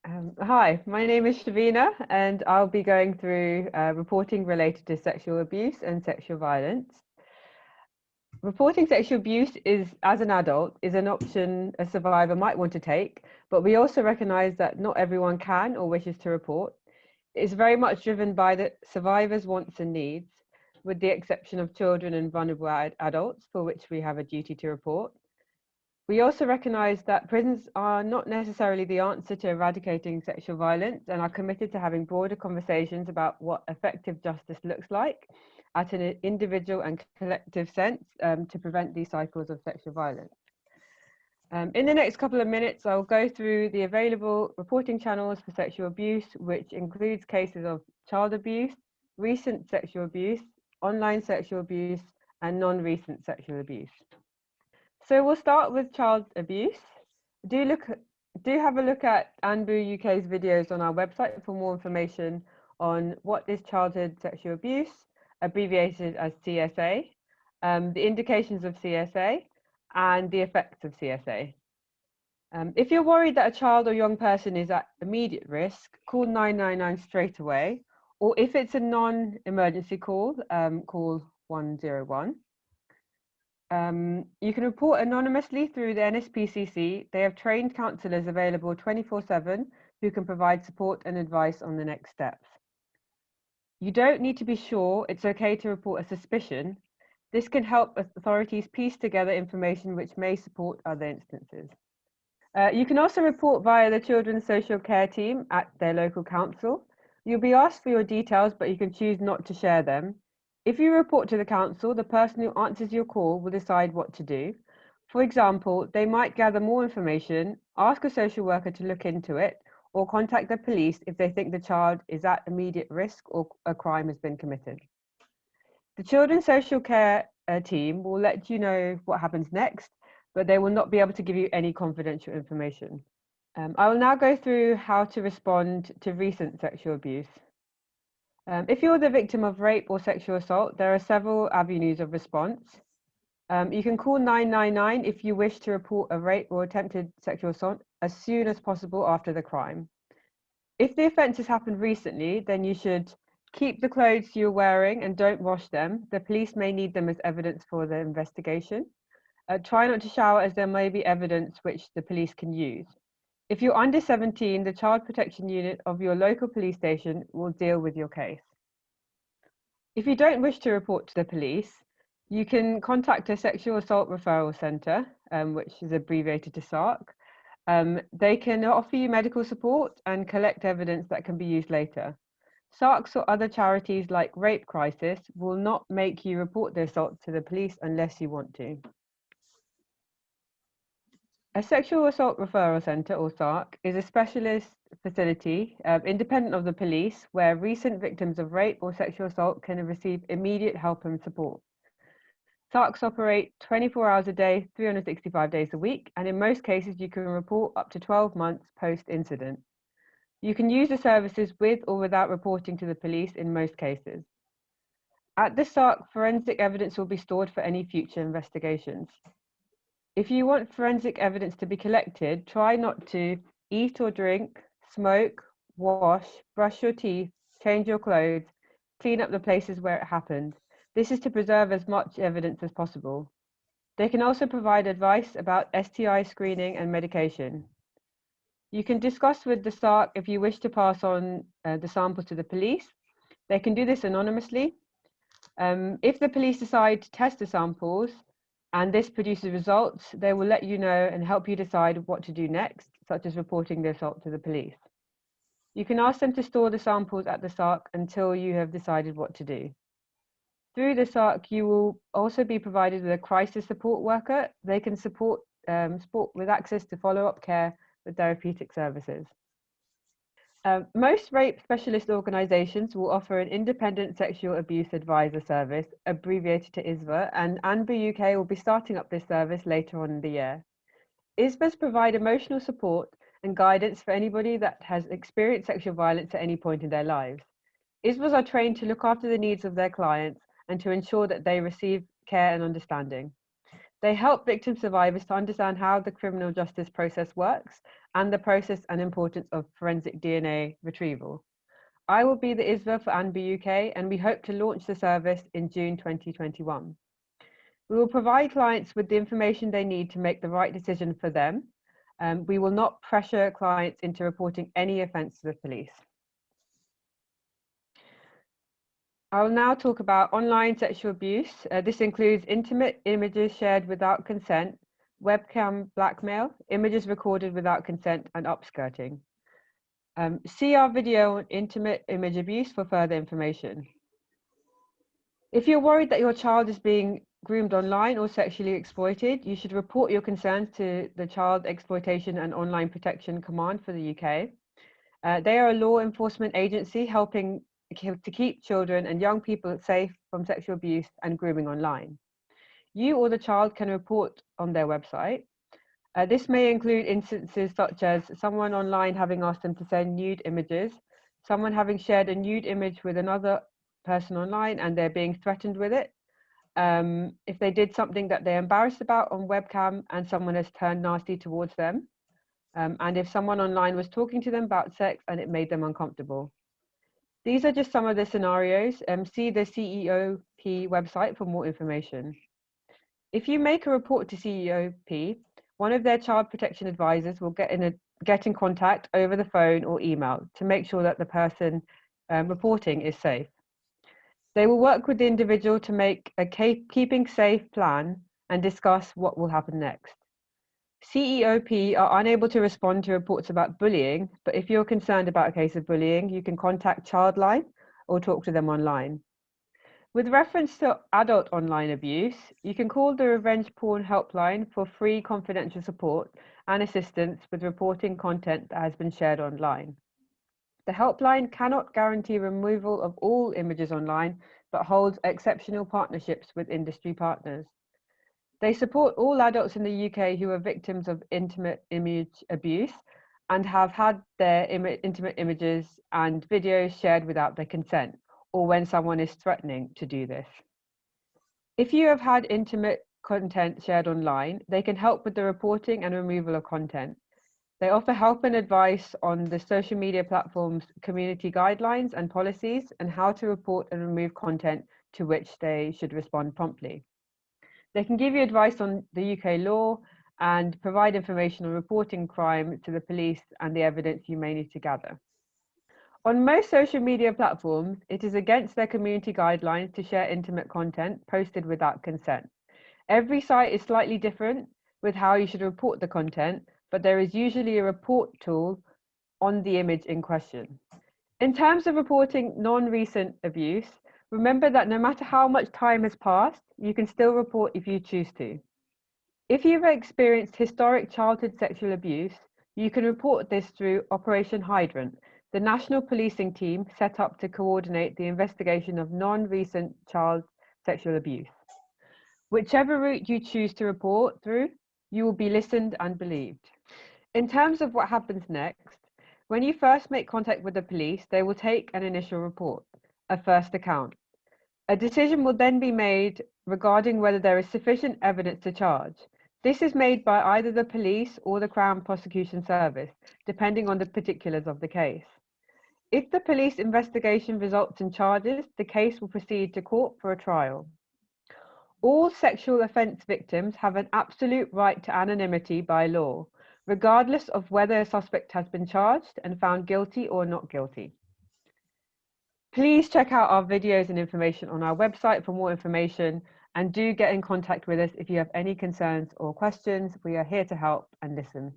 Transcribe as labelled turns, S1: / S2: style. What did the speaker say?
S1: Hi, my name is Shavina, and I'll be going through reporting related to sexual abuse and sexual violence. Reporting sexual abuse as an adult, is an option a survivor might want to take, but we also recognise that not everyone can or wishes to report. It's very much driven by the survivor's wants and needs, with the exception of children and vulnerable adults, for which we have a duty to report. We also recognise that prisons are not necessarily the answer to eradicating sexual violence and are committed to having broader conversations about what effective justice looks like at an individual and collective sense to prevent these cycles of sexual violence. In the next couple of minutes, I'll go through the available reporting channels for sexual abuse, which includes cases of child abuse, recent sexual abuse, online sexual abuse, and non-recent sexual abuse. So we'll start with child abuse. Do have a look at ANBU UK's videos on our website for more information on what is childhood sexual abuse, abbreviated as CSA, the indications of CSA, and the effects of CSA. If you're worried that a child or young person is at immediate risk, call 999 straight away, or if it's a non-emergency call, call 101. You can report anonymously through the NSPCC. They have trained counsellors available 24/7 who can provide support and advice on the next steps. You don't need to be sure. It's okay to report a suspicion. This can help authorities piece together information which may support other instances. You can also report via the Children's Social Care Team at their local council. You'll be asked for your details, but you can choose not to share them. If you report to the council, the person who answers your call will decide what to do. For example, they might gather more information, ask a social worker to look into it, or contact the police if they think the child is at immediate risk or a crime has been committed. The Children's Social Care Team will let you know what happens next, but they will not be able to give you any confidential information. I will now go through how to respond to recent sexual abuse. If you're the victim of rape or sexual assault, there are several avenues of response. You can call 999 if you wish to report a rape or attempted sexual assault as soon as possible after the crime. If the offence has happened recently, then you should keep the clothes you're wearing and don't wash them. The police may need them as evidence for the investigation. Try not to shower, as there may be evidence which the police can use. If you're under 17, the Child Protection Unit of your local police station will deal with your case. If you don't wish to report to the police, you can contact a sexual assault referral centre, which is abbreviated to SARC. They can offer you medical support and collect evidence that can be used later. SARCs or other charities like Rape Crisis will not make you report the assault to the police unless you want to. A sexual assault referral centre, or SARC, is a specialist facility independent of the police where recent victims of rape or sexual assault can receive immediate help and support. SARCs operate 24 hours a day, 365 days a week, and in most cases you can report up to 12 months post-incident. You can use the services with or without reporting to the police in most cases. At the SARC, forensic evidence will be stored for any future investigations. If you want forensic evidence to be collected, try not to eat or drink, smoke, wash, brush your teeth, change your clothes, clean up the places where it happened. This is to preserve as much evidence as possible. They can also provide advice about STI screening and medication. You can discuss with the SARC if you wish to pass on the sample to the police. They can do this anonymously. If the police decide to test the samples, and this produces results, they will let you know and help you decide what to do next, such as reporting the assault to the police. You can ask them to store the samples at the SARC until you have decided what to do. Through the SARC, you will also be provided with a crisis support worker. They can support with access to follow-up care with therapeutic services. Most rape specialist organisations will offer an independent sexual abuse advisor service, abbreviated to SASVAW, and ANBU UK will be starting up this service later on in the year. SASVAWs provide emotional support and guidance for anybody that has experienced sexual violence at any point in their lives. SASVAWs are trained to look after the needs of their clients and to ensure that they receive care and understanding. They help victim survivors to understand how the criminal justice process works and the process and importance of forensic DNA retrieval. I will be the SASVAW for ANBI UK, and we hope to launch the service in June 2021. We will provide clients with the information they need to make the right decision for them. We will not pressure clients into reporting any offence to the police. I will now talk about online sexual abuse. This includes intimate images shared without consent, webcam blackmail, images recorded without consent, and upskirting. See our video on intimate image abuse for further information. If you're worried that your child is being groomed online or sexually exploited, you should report your concerns to the Child Exploitation and Online Protection Command for the UK. They are a law enforcement agency helping to keep children and young people safe from sexual abuse and grooming online. You or the child can report on their website. This may include instances such as someone online having asked them to send nude images, someone having shared a nude image with another person online and they're being threatened with it, if they did something that they're embarrassed about on webcam and someone has turned nasty towards them, and if someone online was talking to them about sex and it made them uncomfortable. These are just some of the scenarios. See the CEOP website for more information. If you make a report to CEOP, one of their child protection advisors will get in contact over the phone or email to make sure that the person reporting is safe. They will work with the individual to make a keeping safe plan and discuss what will happen next. CEOP are unable to respond to reports about bullying, but if you're concerned about a case of bullying, you can contact Childline or talk to them online. With reference to adult online abuse, you can call the Revenge Porn Helpline for free confidential support and assistance with reporting content that has been shared online. The helpline cannot guarantee removal of all images online, but holds exceptional partnerships with industry partners. They support all adults in the UK who are victims of intimate image abuse and have had their intimate images and videos shared without their consent, or when someone is threatening to do this. If you have had intimate content shared online, they can help with the reporting and removal of content. They offer help and advice on the social media platforms' community guidelines and policies and how to report and remove content to which they should respond promptly. They can give you advice on the UK law and provide information on reporting crime to the police and the evidence you may need to gather. On most social media platforms, it is against their community guidelines to share intimate content posted without consent. Every site is slightly different with how you should report the content, but there is usually a report tool on the image in question. In terms of reporting non-recent abuse, remember that no matter how much time has passed, you can still report if you choose to. If you've experienced historic childhood sexual abuse, you can report this through Operation Hydrant, the national policing team set up to coordinate the investigation of non-recent child sexual abuse. Whichever route you choose to report through, you will be listened and believed. In terms of what happens next, when you first make contact with the police, they will take an initial report, a first account. A decision will then be made regarding whether there is sufficient evidence to charge. This is made by either the police or the Crown Prosecution Service, depending on the particulars of the case. If the police investigation results in charges, the case will proceed to court for a trial. All sexual offence victims have an absolute right to anonymity by law, regardless of whether a suspect has been charged and found guilty or not guilty. Please check out our videos and information on our website for more information, and do get in contact with us if you have any concerns or questions. We are here to help and listen.